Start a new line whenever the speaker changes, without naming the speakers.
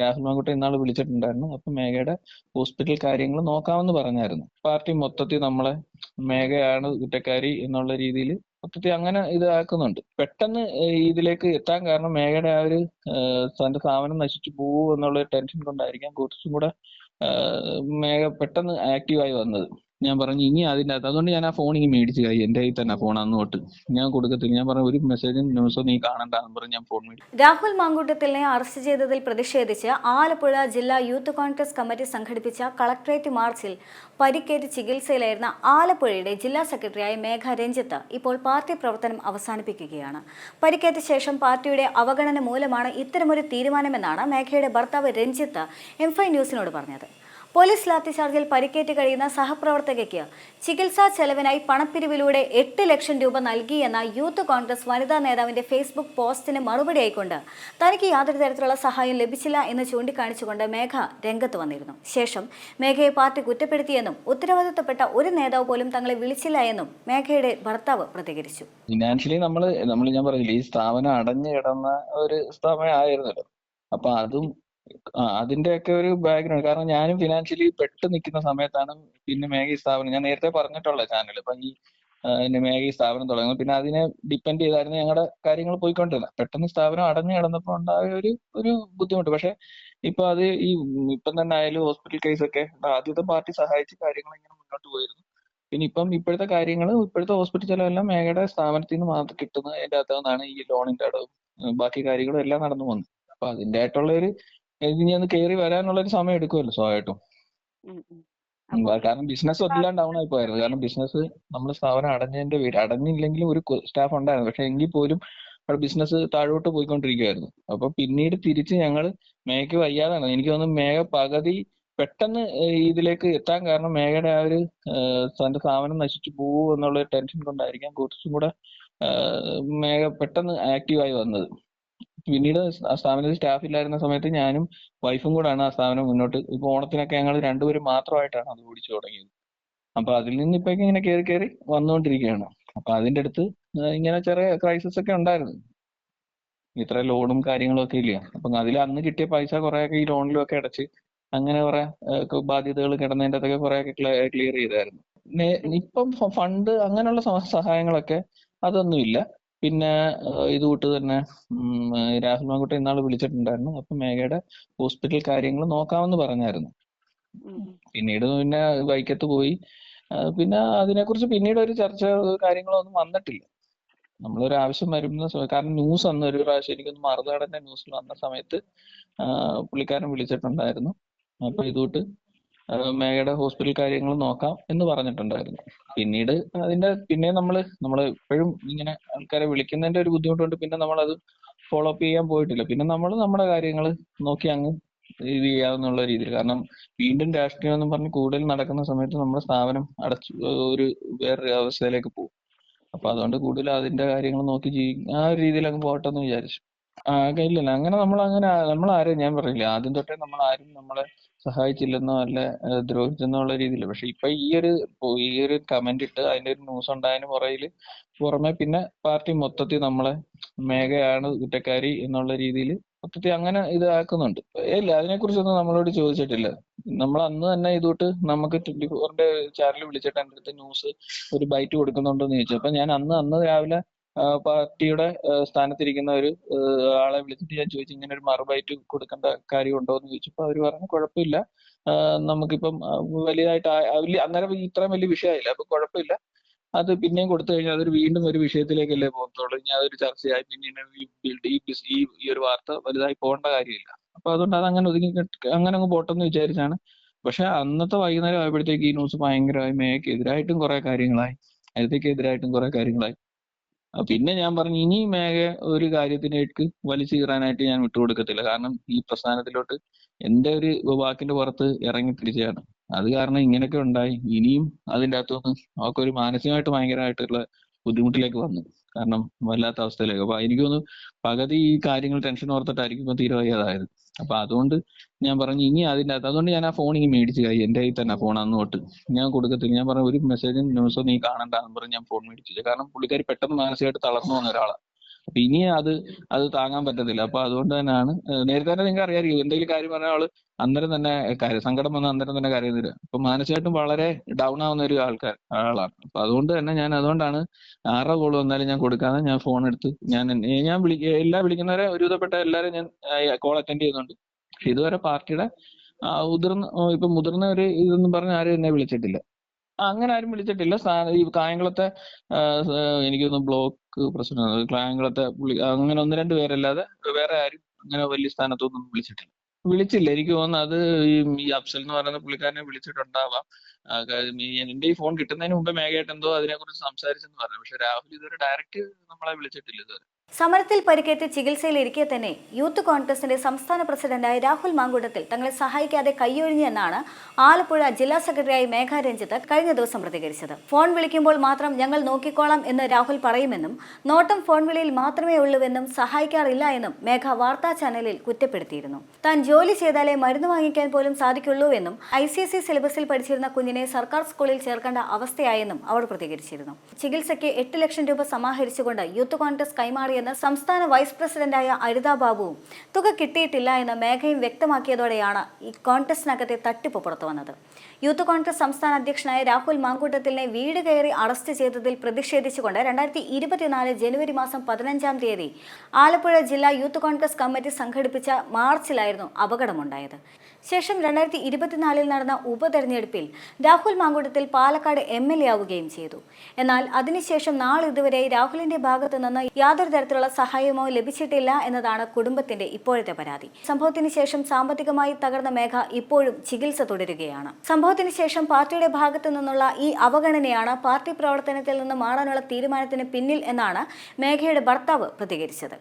രാഹുൽ മാങ്കുട്ട ഇന്നാൾ വിളിച്ചിട്ടുണ്ടായിരുന്നു. അപ്പൊ മേഘയുടെ ഹോസ്പിറ്റൽ കാര്യങ്ങൾ നോക്കാമെന്ന് പറഞ്ഞായിരുന്നു. പാർട്ടി മൊത്തത്തിൽ നമ്മളെ മേഘയാണ് കുറ്റക്കാരി എന്നുള്ള രീതിയിൽ മൊത്തത്തിൽ അങ്ങനെ ഇതാക്കുന്നുണ്ട്. പെട്ടെന്ന് ഇതിലേക്ക് എത്താൻ കാരണം മേഘയുടെ ആ ഒരു തന്റെ സ്ഥാപനം നശിച്ചു പോകുമോ എന്നുള്ള ടെൻഷൻ കൊണ്ടായിരിക്കാം കുറച്ചും കൂടെ മേഘ പെട്ടെന്ന് ആക്റ്റീവായി വന്നത്. ഞാൻ പറഞ്ഞു ഇനി അതിന്റെ അകത്ത്, അതുകൊണ്ട് ഞാൻ ആ ഫോൺ ഇനി മേടിച്ചു. എന്റെ കയ്യിൽ തന്നെ ഫോൺ അന്ന് തൊട്ട് ഞാൻ കൊടുക്കത്തില്ല. ഞാൻ പറഞ്ഞു ഒരു മെസ്സേജും ന്യൂസോ നീ കാണണ്ടെന്ന് പറഞ്ഞ് ഞാൻ ഫോൺ മേടിച്ചു.
രാഹുൽ മാങ്കൂട്ടത്തിലിനെ അറസ്റ്റ് ചെയ്തതിൽ പ്രതിഷേധിച്ച് ആലപ്പുഴ ജില്ലാ യൂത്ത് കോൺഗ്രസ് കമ്മിറ്റി സംഘടിപ്പിച്ച കളക്ട്രേറ്റ് മാർച്ചിൽ പരിക്കേറ്റ് ചികിത്സയിലായിരുന്ന ആലപ്പുഴയുടെ ജില്ലാ സെക്രട്ടറിയായ മേഘ രഞ്ജിത്ത് ഇപ്പോൾ പാർട്ടി പ്രവർത്തനം അവസാനിപ്പിക്കുകയാണ്. പരിക്കേറ്റ ശേഷം പാർട്ടിയുടെ അവഗണന മൂലമാണ് ഇത്തരമൊരു തീരുമാനമെന്നാണ് മേഘയുടെ ഭർത്താവ് രഞ്ജിത്ത് M5 ന്യൂസിനോട് പറഞ്ഞത്. പോലീസ് ലാത്തിചാർജിൽ പരിക്കേറ്റ് കഴിയുന്ന സഹപ്രവർത്തകയ്ക്ക് ചികിത്സാ ചെലവിനായി പണപ്പിരിവിലൂടെ 8 ലക്ഷം രൂപ നൽകിയെന്ന യൂത്ത് കോൺഗ്രസ് വനിതാ നേതാവിന്റെ ഫേസ്ബുക്ക് പോസ്റ്റിന് മറുപടിയായിക്കൊണ്ട് തനിക്ക് യാതൊരു തരത്തിലുള്ള സഹായം ലഭിച്ചില്ല എന്ന് ചൂണ്ടിക്കാണിച്ചുകൊണ്ട് മേഘ രംഗത്ത് വന്നിരുന്നു. ശേഷം മേഘയെ പാർട്ടി കുറ്റപ്പെടുത്തിയെന്നും ഉത്തരവാദിത്തപ്പെട്ട ഒരു നേതാവ് പോലും തങ്ങളെ വിളിച്ചില്ല എന്നും മേഘയുടെ ഭർത്താവ് പ്രതികരിച്ചു.
ഫിനാൻഷ്യലി നമ്മൾ ഞാൻ പറഞ്ഞില്ലേ, ഈ സ്ഥാപനം അടഞ്ഞു കിടന്ന ഒരു സ്ഥാപനം ആയിരുന്നല്ലോ. അപ്പൊ അതും അതിന്റെയൊക്കെ ഒരു ബാക്ക്ഗ്രൗണ്ട്, കാരണം ഞാനും ഫിനാൻഷ്യലി പെട്ട് നിൽക്കുന്ന സമയത്താണ് പിന്നെ മേഘ ഈ സ്ഥാപനം, ഞാൻ നേരത്തെ പറഞ്ഞിട്ടുള്ള ചാനൽ, ഇപ്പൊ ഈ മേഘ ഈ സ്ഥാപനം തുടങ്ങുന്നത്. പിന്നെ അതിനെ ഡിപ്പെൻഡ് ചെയ്തായിരുന്നു ഞങ്ങളുടെ കാര്യങ്ങൾ പോയിക്കൊണ്ടിരുന്നത്. പെട്ടെന്ന് സ്ഥാപനം അടഞ്ഞു കിടന്നപ്പോൾ ഉണ്ടായ ഒരു ബുദ്ധിമുട്ട്. പക്ഷെ ഇപ്പൊ അത് ഇപ്പം തന്നെ ആയാലും ഹോസ്പിറ്റൽ കേസൊക്കെ ആദ്യത്തെ പാർട്ടി സഹായിച്ച് കാര്യങ്ങൾ ഇങ്ങനെ മുന്നോട്ട് പോയിരുന്നു. പിന്നെ ഇപ്പോഴത്തെ കാര്യങ്ങൾ, ഇപ്പോഴത്തെ ഹോസ്പിറ്റൽ ചെലവെല്ലാം മേഘയുടെ സ്ഥാപനത്തിൽ നിന്ന് മാത്രം കിട്ടുന്നത്. അതിന്റെ അകത്തു നിന്നാണ് ഈ ലോണിന്റെ അടവും ബാക്കി കാര്യങ്ങളും എല്ലാം നടന്നു പോകുന്നത്. അപ്പൊ അതിന്റെ ആയിട്ടുള്ള ഒരു ഇനി ഒന്ന് കയറി വരാനുള്ള ഒരു സമയം എടുക്കുമല്ലോ സ്വാഭാവികമായിട്ടും. കാരണം ബിസിനസ് എല്ലാം ഡൗൺ ആയി പോയായിരുന്നു. കാരണം ബിസിനസ് നമ്മൾ സ്ഥാപനം അടഞ്ഞതിന്റെ പേര്, അടഞ്ഞില്ലെങ്കിലും ഒരു സ്റ്റാഫ് ഉണ്ടായിരുന്നു, പക്ഷെ എങ്കിൽ പോലും അവിടെ ബിസിനസ് താഴോട്ട് പോയിക്കൊണ്ടിരിക്കുകയായിരുന്നു. അപ്പൊ പിന്നീട് തിരിച്ച് ഞങ്ങൾ മേഘയ്ക്ക് വയ്യാതാണ്, എനിക്ക് തോന്നുന്നു മേഘ പകുതി പെട്ടെന്ന് ഇതിലേക്ക് എത്താൻ കാരണം മേഘയുടെ ആ ഒരു തന്റെ സ്ഥാപനം നശിച്ചു പോകുമോ എന്നുള്ള ടെൻഷൻ കൊണ്ടായിരിക്കാം കുറച്ചും കൂടെ മേഘ പെട്ടെന്ന് ആക്റ്റീവായി വന്നത്. പിന്നീട് ആ സ്ഥാപനത്തിൽ സ്റ്റാഫ് ഇല്ലായിരുന്ന സമയത്ത് ഞാനും വൈഫും കൂടാണ് ആ സ്ഥാപനം മുന്നോട്ട്, ഇപ്പൊ ഓണത്തിനൊക്കെ ഞങ്ങൾ രണ്ടുപേരും മാത്രമായിട്ടാണ് അത് ഓടിച്ചു തുടങ്ങിയത്. അപ്പൊ അതിൽ നിന്ന് ഇപ്പൊ ഇങ്ങനെ കയറി കയറി വന്നുകൊണ്ടിരിക്കുകയാണ്. അപ്പൊ അതിന്റെ അടുത്ത് ഇങ്ങനെ ചെറിയ ക്രൈസിസ് ഒക്കെ ഉണ്ടായിരുന്നു. ഇത്ര ലോണും കാര്യങ്ങളും ഒക്കെ ഇല്ല. അപ്പൊ അതിൽ അന്ന് കിട്ടിയ പൈസ കുറെയൊക്കെ ഈ ലോണിലും ഒക്കെ അടച്ച് അങ്ങനെ കുറെ ബാധ്യതകൾ കിടന്നതിന്റെ അതൊക്കെ കുറെയൊക്കെ ക്ലിയർ ചെയ്തായിരുന്നു. ഇപ്പം ഫണ്ട് അങ്ങനെയുള്ള സഹായങ്ങളൊക്കെ അതൊന്നുമില്ല. പിന്നെ ഇതുകൂട്ട് തന്നെ രാഹുൽ മാങ്കുട്ട ഇന്നാൾ വിളിച്ചിട്ടുണ്ടായിരുന്നു. അപ്പൊ മേഘയുടെ ഹോസ്പിറ്റൽ കാര്യങ്ങൾ നോക്കാമെന്ന് പറഞ്ഞായിരുന്നു. പിന്നീട് പിന്നെ വൈക്കത്ത് പോയി. പിന്നെ അതിനെക്കുറിച്ച് പിന്നീട് ഒരു ചർച്ച കാര്യങ്ങളോ ഒന്നും വന്നിട്ടില്ല. നമ്മളൊരു ആവശ്യം വരുന്ന കാരണം ന്യൂസ് അന്ന് ഒരു പ്രാവശ്യം എനിക്കൊന്ന് മറുനാടന്റെ ന്യൂസിൽ വന്ന സമയത്ത് പുള്ളിക്കാരൻ വിളിച്ചിട്ടുണ്ടായിരുന്നു. അപ്പൊ ഇതുകൂട്ട് മേഘയുടെ ഹോസ്പിറ്റൽ കാര്യങ്ങൾ നോക്കാം എന്ന് പറഞ്ഞിട്ടുണ്ടായിരുന്നു. പിന്നീട് പിന്നെ നമ്മൾ എപ്പോഴും ഇങ്ങനെ ആൾക്കാരെ വിളിക്കുന്നതിന്റെ ഒരു ബുദ്ധിമുട്ടുണ്ട്. പിന്നെ നമ്മളത് ഫോളോ അപ്പ് ചെയ്യാൻ പോയിട്ടില്ല. പിന്നെ നമ്മൾ നമ്മുടെ കാര്യങ്ങൾ നോക്കി അങ്ങ് ഇത് ചെയ്യാവുന്നുള്ള രീതിയിൽ. കാരണം വീണ്ടും രാഷ്ട്രീയം എന്ന് പറഞ്ഞ് കൂടുതൽ നടക്കുന്ന സമയത്ത് നമ്മുടെ സ്ഥാപനം അടച്ചു ഒരു വേറൊരു അവസ്ഥയിലേക്ക് പോകും. അപ്പൊ അതുകൊണ്ട് കൂടുതൽ അതിന്റെ കാര്യങ്ങൾ നോക്കി ആ ഒരു രീതിയിൽ അങ്ങ് പോട്ടെ എന്ന് വിചാരിച്ചു. ഇല്ലല്ല, അങ്ങനെ നമ്മളാരും, ഞാൻ പറഞ്ഞില്ലേ ആദ്യം തൊട്ടേ നമ്മളാരും നമ്മളെ സഹായിച്ചില്ലെന്നോ അല്ല ദ്രോഹിച്ചെന്നോ ഉള്ള രീതിയില്ല. പക്ഷെ ഇപ്പൊ ഈ ഒരു കമന്റ് ഇട്ട് അതിന്റെ ഒരു ന്യൂസ് ഉണ്ടായതിന് പുറമെ പിന്നെ പാർട്ടി മൊത്തത്തിൽ നമ്മളെ മേഘയാണ് കുറ്റക്കാരി എന്നുള്ള രീതിയിൽ മൊത്തത്തിൽ അങ്ങനെ ഇതാക്കുന്നുണ്ട്. ഇല്ല, അതിനെക്കുറിച്ചൊന്നും നമ്മളോട് ചോദിച്ചിട്ടില്ല. നമ്മൾ അന്ന് തന്നെ ഇതോട്ട് നമുക്ക് 24ന്റെ ചാനൽ വിളിച്ചിട്ട് എൻ്റെ അടുത്ത് ന്യൂസ് ഒരു ബൈറ്റ് കൊടുക്കുന്നുണ്ടോ എന്ന് ചോദിച്ചു. അപ്പൊ ഞാൻ അന്ന് രാവിലെ പാർട്ടിയുടെ സ്ഥാനത്തിരിക്കുന്ന ഒരു ആളെ വിളിച്ചിട്ട് ഞാൻ ചോദിച്ചു, ഇങ്ങനെ ഒരു മറുബൈറ്റ് കൊടുക്കേണ്ട കാര്യമുണ്ടോ എന്ന് ചോദിച്ചപ്പോൾ അവർ പറഞ്ഞു കുഴപ്പമില്ല, നമുക്കിപ്പം വലുതായിട്ട് അന്നേരം ഇത്രയും വലിയ വിഷയമായില്ല, അപ്പൊ കുഴപ്പമില്ല, അത് പിന്നെയും കൊടുത്തു കഴിഞ്ഞാൽ അതൊരു വീണ്ടും ഒരു വിഷയത്തിലേക്കല്ലേ പോകത്തുള്ളൂ. ഇനി അതൊരു ചർച്ചയായി പിന്നെ ഈ ഒരു വാർത്ത വലുതായി പോകേണ്ട കാര്യമില്ല. അപ്പൊ അതുകൊണ്ട് അത് അങ്ങനെ അങ്ങനെ അങ്ങ് പോട്ടെന്ന് വിചാരിച്ചാണ്. പക്ഷെ അന്നത്തെ വൈകുന്നേരം ആയപ്പോഴത്തേക്ക് ഈ ന്യൂസ് ഭയങ്കരമായി, മേഘയ്ക്കെതിരായിട്ടും കുറെ കാര്യങ്ങളായി, ഹരിതയ്ക്കെതിരായിട്ടും കുറെ കാര്യങ്ങളായി. പിന്നെ ഞാൻ പറഞ്ഞു ഇനി മേഘ ഒരു കാര്യത്തിലേക്ക് വലിച്ചു കീറാനായിട്ട് ഞാൻ വിട്ടുകൊടുക്കത്തില്ല. കാരണം ഈ പ്രസ്ഥാനത്തിലോട്ട് എന്റെ ഒരു വാക്കിന്റെ പുറത്ത് ഇറങ്ങി തിരിച്ചതാണ്. അത് കാരണം ഇങ്ങനെയൊക്കെ ഉണ്ടായി. ഇനിയും അതിന്റെ അകത്തുനിന്ന് അവൾക്കൊരു മാനസികമായിട്ട് ഭയങ്കരമായിട്ടുള്ള ബുദ്ധിമുട്ടിലേക്ക് വന്നു. കാരണം വല്ലാത്ത അവസ്ഥയിലേക്ക്. അപ്പൊ എനിക്ക് തോന്നുന്നു പകുതി ഈ കാര്യങ്ങൾ ടെൻഷൻ ഓർത്തിട്ടായിരിക്കും ഇപ്പൊ തീരെ വയ്യാതായത്. അപ്പൊ അതുകൊണ്ട് ഞാൻ പറഞ്ഞു ഇനി അതിന്റെ അകത്ത്, അതുകൊണ്ട് ഞാൻ ആ ഫോൺ ഇനി മേടിച്ചു. എന്റെ കയ്യിൽ തന്നെ ഫോൺ അന്ന് തൊട്ട് ഞാൻ കൊടുക്കത്തില്ല. ഞാൻ പറഞ്ഞു ഒരു മെസ്സേജും ന്യൂസോ നീ കാണണ്ടെന്ന് പറഞ്ഞ് ഞാൻ ഫോൺ മേടിച്ചു. കാരണം പുള്ളിക്കാരി പെട്ടെന്ന് മാനസികമായിട്ട് തളർന്നു വന്ന ഒരാളാണ്. അപ്പൊ ഇനി അത് താങ്ങാൻ പറ്റത്തില്ല. അപ്പൊ അതുകൊണ്ട് തന്നെയാണ് നേരത്തെ തന്നെ നിങ്ങൾക്ക് അറിയാമായിരിക്കും, എന്തെങ്കിലും കാര്യം പറഞ്ഞ ആള് അന്നേരം തന്നെ സങ്കടം വന്ന് അന്നേരം തന്നെ കരയും തരിക. അപ്പൊ മാനസികമായിട്ടും വളരെ ഡൗൺ ആവുന്ന ഒരു ആളാണ്. അപ്പൊ അതുകൊണ്ട് തന്നെ അതുകൊണ്ടാണ് ആരുടെ കോൾ വന്നാലും ഞാൻ കൊടുക്കാതെ ഞാൻ ഫോൺ എടുത്ത് ഞാൻ വിളിക്കുന്നവരെ ഒരുവിധപ്പെട്ട എല്ലാവരും ഞാൻ കോൾ അറ്റൻഡ് ചെയ്യുന്നുണ്ട്. പക്ഷെ ഇതുവരെ പാർട്ടിയുടെ മുതിർന്ന ഒരു ഇതൊന്നും പറഞ്ഞ് ആരും എന്നെ വിളിച്ചിട്ടില്ല. അങ്ങനെ ആരും വിളിച്ചിട്ടില്ല. ഈ കായംകുളത്തെ എനിക്കൊന്ന് ബ്ലോക്ക് പ്രസിഡന്റ് കായംകുളത്തെ അങ്ങനെ ഒന്ന് രണ്ട് പേരല്ലാതെ വേറെ ആരും അങ്ങനെ വലിയ സ്ഥാനത്തൊന്നും വിളിച്ചില്ല. എനിക്ക് തോന്നുന്നു അത് ഈ അഫ്സൽ എന്ന് പറയുന്ന പുള്ളിക്കാരനെ വിളിച്ചിട്ടുണ്ടാവാം. എന്റെ ഈ ഫോൺ കിട്ടുന്നതിന് മുമ്പ് മേഘയായിട്ട് എന്തോ അതിനെക്കുറിച്ച് സംസാരിച്ചെന്ന് പറഞ്ഞു. പക്ഷെ രാഹുൽ ഇതുവരെ ഡയറക്റ്റ് നമ്മളെ വിളിച്ചിട്ടില്ല ഇതുവരെ.
സമരത്തിൽ പരിക്കേറ്റ് ചികിത്സയിലിരിക്കെ തന്നെ യൂത്ത് കോൺഗ്രസിന്റെ സംസ്ഥാന പ്രസിഡന്റായ രാഹുൽ മാങ്കൂട്ടത്തിൽ തങ്ങളെ സഹായിക്കാതെ കൈയൊഴിഞ്ഞു എന്നാണ് ആലപ്പുഴ ജില്ലാ സെക്രട്ടറിയായി മേഘ രഞ്ജിത്ത് കഴിഞ്ഞ ദിവസം പ്രതികരിച്ചത്. ഫോൺ വിളിക്കുമ്പോൾ മാത്രം ഞങ്ങൾ നോക്കിക്കോളാം എന്ന് രാഹുൽ പറയുമെന്നും നോട്ടം ഫോൺ വിളിയിൽ മാത്രമേ ഉള്ളൂവെന്നും സഹായിക്കാറില്ല എന്നും മേഘ വാർത്താ ചാനലിൽ കുറ്റപ്പെടുത്തിയിരുന്നു. താൻ ജോലി ചെയ്താലേ മരുന്ന് വാങ്ങിക്കാൻ പോലും സാധിക്കുള്ളൂവെന്നും ICSE സിലബസിൽ പഠിച്ചിരുന്ന കുഞ്ഞിനെ സർക്കാർ സ്കൂളിൽ ചേർക്കേണ്ട അവസ്ഥയായെന്നും അവർ പ്രതികരിച്ചിരുന്നു. ചികിത്സയ്ക്ക് 8 ലക്ഷം രൂപ സമാഹരിച്ചുകൊണ്ട് യൂത്ത് കോൺഗ്രസ് കൈമാറിയ സംസ്ഥാന വൈസ് പ്രസിഡന്റായ അരിത ബാബുവും തുക കിട്ടിയിട്ടില്ല എന്ന് മേഘയും വ്യക്തമാക്കിയതോടെയാണ് ഈ കോൺഗ്രസിനകത്തെ തട്ടിപ്പ് പുറത്തു വന്നത്. യൂത്ത് കോൺഗ്രസ് സംസ്ഥാന അധ്യക്ഷനായ രാഹുൽ മാങ്കൂട്ടത്തിലിനെ വീട് കയറി അറസ്റ്റ് ചെയ്തതിൽ പ്രതിഷേധിച്ചുകൊണ്ട് 2024 ജനുവരി മാസം 15-ാം തീയതി ആലപ്പുഴ ജില്ലാ യൂത്ത് കോൺഗ്രസ് കമ്മിറ്റി സംഘടിപ്പിച്ച മാർച്ചിലായിരുന്നു അപകടമുണ്ടായത്. ശേഷം 2024 നടന്ന ഉപതെരഞ്ഞെടുപ്പിൽ രാഹുൽ മാങ്കൂട്ടത്തിൽ പാലക്കാട് MLA ആവുകയും ചെയ്തു. എന്നാൽ അതിനുശേഷം നാളിതുവരെ രാഹുലിന്റെ ഭാഗത്തു നിന്ന് യാതൊരു തരത്തിലുള്ള സഹായമോ ലഭിച്ചിട്ടില്ല എന്നതാണ് കുടുംബത്തിന്റെ ഇപ്പോഴത്തെ പരാതി. സംഭവത്തിന് ശേഷം സാമ്പത്തികമായി തകർന്ന മേഘ ഇപ്പോഴും ചികിത്സ തുടരുകയാണ്. സംഭവത്തിന് ശേഷം പാർട്ടിയുടെ ഭാഗത്തു നിന്നുള്ള ഈ അവഗണനയാണ് പാർട്ടി പ്രവർത്തനത്തിൽ നിന്ന് മാറാനുള്ള തീരുമാനത്തിന് പിന്നിൽ എന്നാണ് മേഘയുടെ ഭർത്താവ് പ്രതികരിച്ചത്.